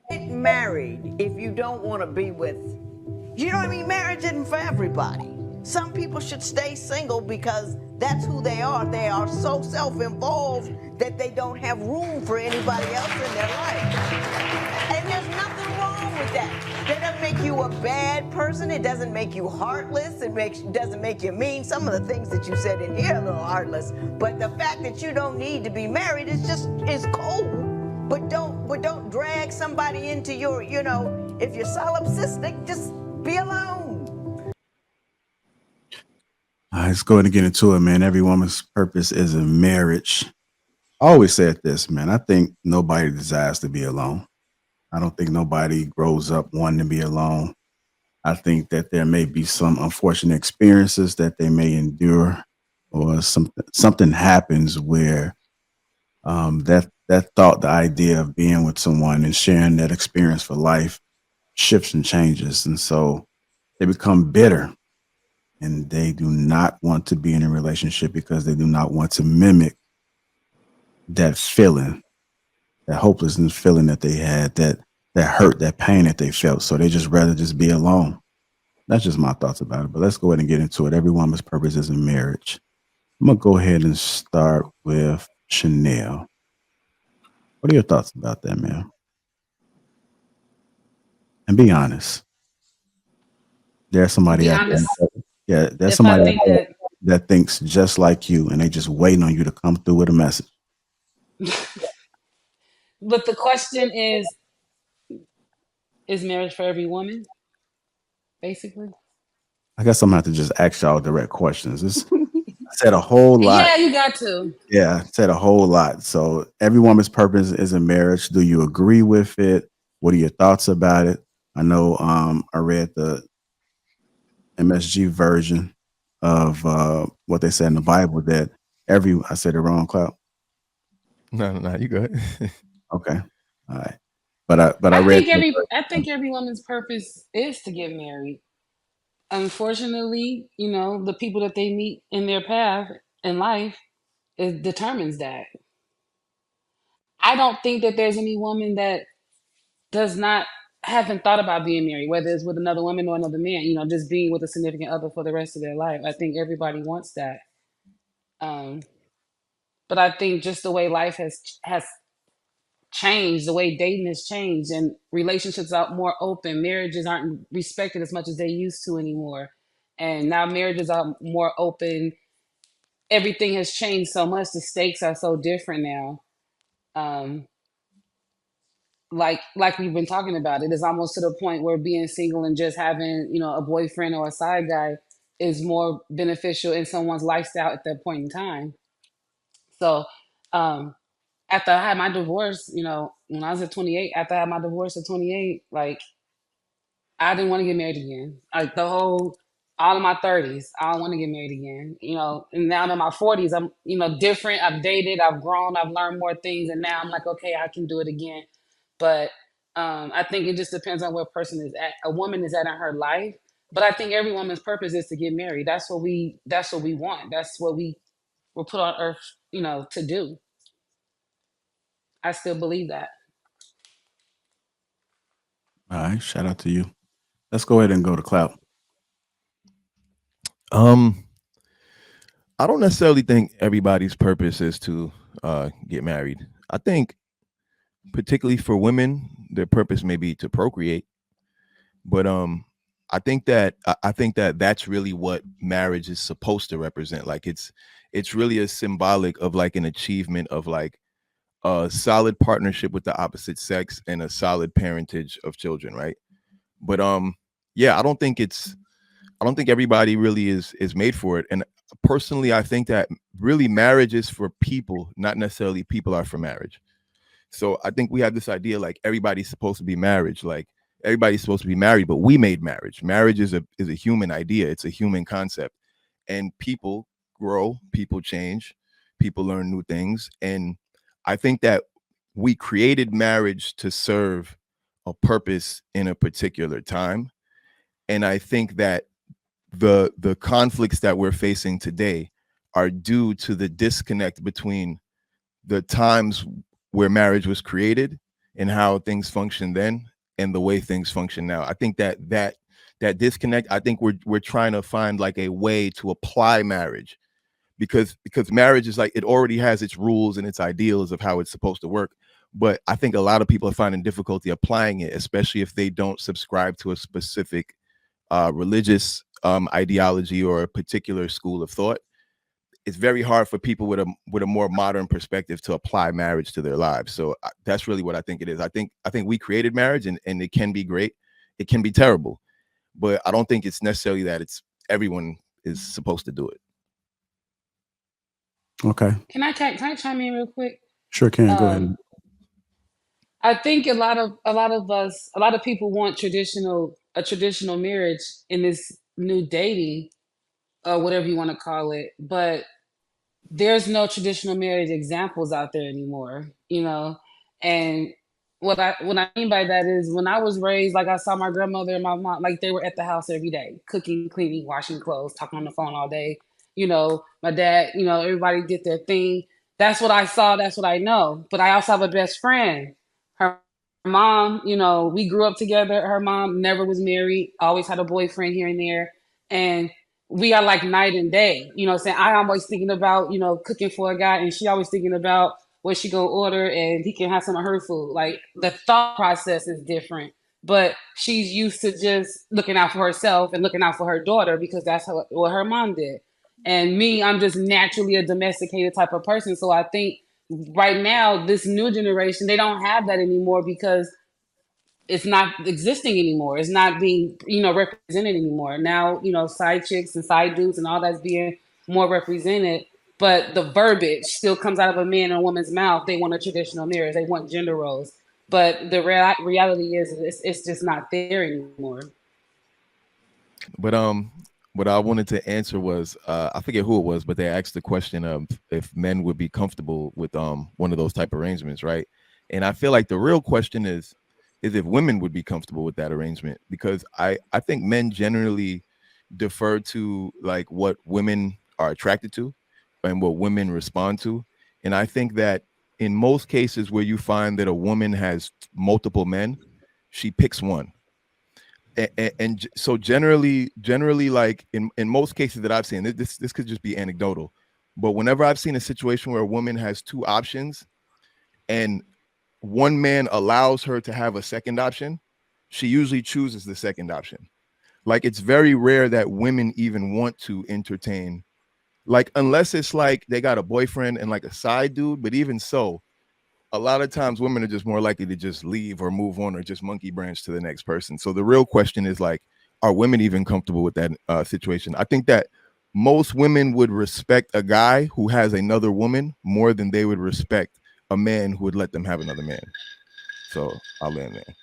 Get married if you don't want to be with, you know what I mean? Marriage isn't for everybody. Some people should stay single because that's who they are. They are so self-involved that they don't have room for anybody else in their life. And there's nothing wrong with that. That doesn't make you a bad person. It doesn't make you heartless. Doesn't make you mean. Some of the things that you said in here are a little heartless. But the fact that you don't need to be married is cool. But don't drag somebody into your, if you're solipsistic, just be alone. All right, let's go ahead and get into it, man. Every woman's purpose is a marriage. I always said this, man. I think nobody desires to be alone. I don't think nobody grows up wanting to be alone. I think that there may be some unfortunate experiences that they may endure, or something happens where that thought, the idea of being with someone and sharing that experience for life shifts and changes, and so they become bitter and they do not want to be in a relationship because they do not want to mimic that feeling, that hopelessness feeling that they had, that hurt, that pain that they felt. So they just rather just be alone. That's just my thoughts about it. But let's go ahead and get into it. Every woman's purpose is in marriage. I'm gonna go ahead and start with Chanel. What are your thoughts about that, man? And be honest. There's To somebody be out honest, there. Yeah, there's if I somebody out think there that, that thinks just like you, and they just waiting on you to come through with a message. but the question is marriage for every woman, basically? I guess I'm gonna have to just ask y'all direct questions. I said a whole lot. Yeah, you got to. Yeah, I said a whole lot. So every woman's purpose is in marriage. Do you agree with it? What are your thoughts about it? I know I read the MSG version of what they said in the Bible that every I said it wrong, Cloud. No, no, no, you good. Okay. All right. But I read the I think every woman's purpose is to get married. Unfortunately, the people that they meet in their path in life, it determines that. I don't think that there's any woman that does not haven't thought about being married, whether it's with another woman or another man, just being with a significant other for the rest of their life. I think everybody wants that. Um, but I think just the way life has changed, the way dating has changed, and relationships are more open. Marriages aren't respected as much as they used to anymore, and now marriages are more open. Everything has changed so much. The stakes are so different now. Um, like we've been talking about, it is almost to the point where being single and just having a boyfriend or a side guy is more beneficial in someone's lifestyle at that point in time. So um, after I had my divorce, when I was at 28, after I had my divorce at 28, like I didn't want to get married again. Like all of my 30s, I don't want to get married again. And now in my 40s, I'm, different. I've dated, I've grown, I've learned more things, and now I'm like, okay, I can do it again. But I think it just depends on where a person is at. A woman is at in her life. But I think every woman's purpose is to get married. That's what we want. That's what we were put on earth, to do. I still believe that. All right, shout out to you. Let's go ahead and go to Cloud. um, I don't necessarily think everybody's purpose is to get married. I think, particularly for women, their purpose may be to procreate. But I think that that's really what marriage is supposed to represent. Like it's really a symbolic of like an achievement of like a solid partnership with the opposite sex and a solid parentage of children, right? But yeah, I don't think everybody really is made for it. And personally, I think that really marriage is for people, not necessarily people are for marriage. So I think we have this idea like everybody's supposed to be married, like everybody's supposed to be married, but we made marriage. Marriage is a human idea. It's a human concept. And people grow, people change, people learn new things. And I think that we created marriage to serve a purpose in a particular time. And I think that the conflicts that we're facing today are due to the disconnect between the times where marriage was created and how things function then and the way things function now. I think that disconnect, I think we're trying to find like a way to apply marriage, because marriage is like, it already has its rules and its ideals of how it's supposed to work. But I think a lot of people are finding difficulty applying it, especially if they don't subscribe to a specific religious ideology or a particular school of thought. It's very hard for people with a more modern perspective to apply marriage to their lives. So that's really what I think it is. I think we created marriage, and it can be great, it can be terrible, but I don't think it's necessarily that it's everyone is supposed to do it. Okay. Can I chime in real quick? Sure can. Go ahead. I think a lot of people want a traditional marriage in this new dating, or whatever you want to call it, but there's no traditional marriage examples out there anymore, you know. And what I mean by that is, when I was raised, like, I saw my grandmother and my mom, like, they were at the house every day, cooking, cleaning, washing clothes, talking on the phone all day. You know, my dad, you know, everybody did their thing. That's what I saw, that's what I know. But I also have a best friend. Her mom, you know, we grew up together. Her mom never was married, always had a boyfriend here and there. And we are like night and day. You know what I'm saying? I'm always thinking about, you know, cooking for a guy, and she always thinking about what she gonna order and he can have some of her food. Like, the thought process is different. But she's used to just looking out for herself and looking out for her daughter, because that's what her mom did. And me, I'm just naturally a domesticated type of person. So I think right now, this new generation, they don't have that anymore, because it's not existing anymore. It's not being, you know, represented anymore. Now, you know, side chicks and side dudes and all that's being more represented, but the verbiage still comes out of a man and a woman's mouth. They want a traditional marriage. They want gender roles. But the reality is, it's just not there anymore. But what I wanted to answer was, I forget who it was, but they asked the question of if men would be comfortable with one of those type of arrangements, right? And I feel like the real question is if women would be comfortable with that arrangement, because I think men generally defer to like what women are attracted to and what women respond to. And I think that in most cases where you find that a woman has multiple men, she picks one. And so generally, like in most cases that I've seen, this could just be anecdotal, but whenever I've seen a situation where a woman has two options and one man allows her to have a second option, she usually chooses the second option. Like, it's very rare that women even want to entertain, like, unless it's like they got a boyfriend and like a side dude. But even so, a lot of times women are just more likely to just leave or move on or just monkey branch to the next person. So the real question is, like, are women even comfortable with that situation? I think that most women would respect a guy who has another woman more than they would respect a man who would let them have another man. So I'll land there.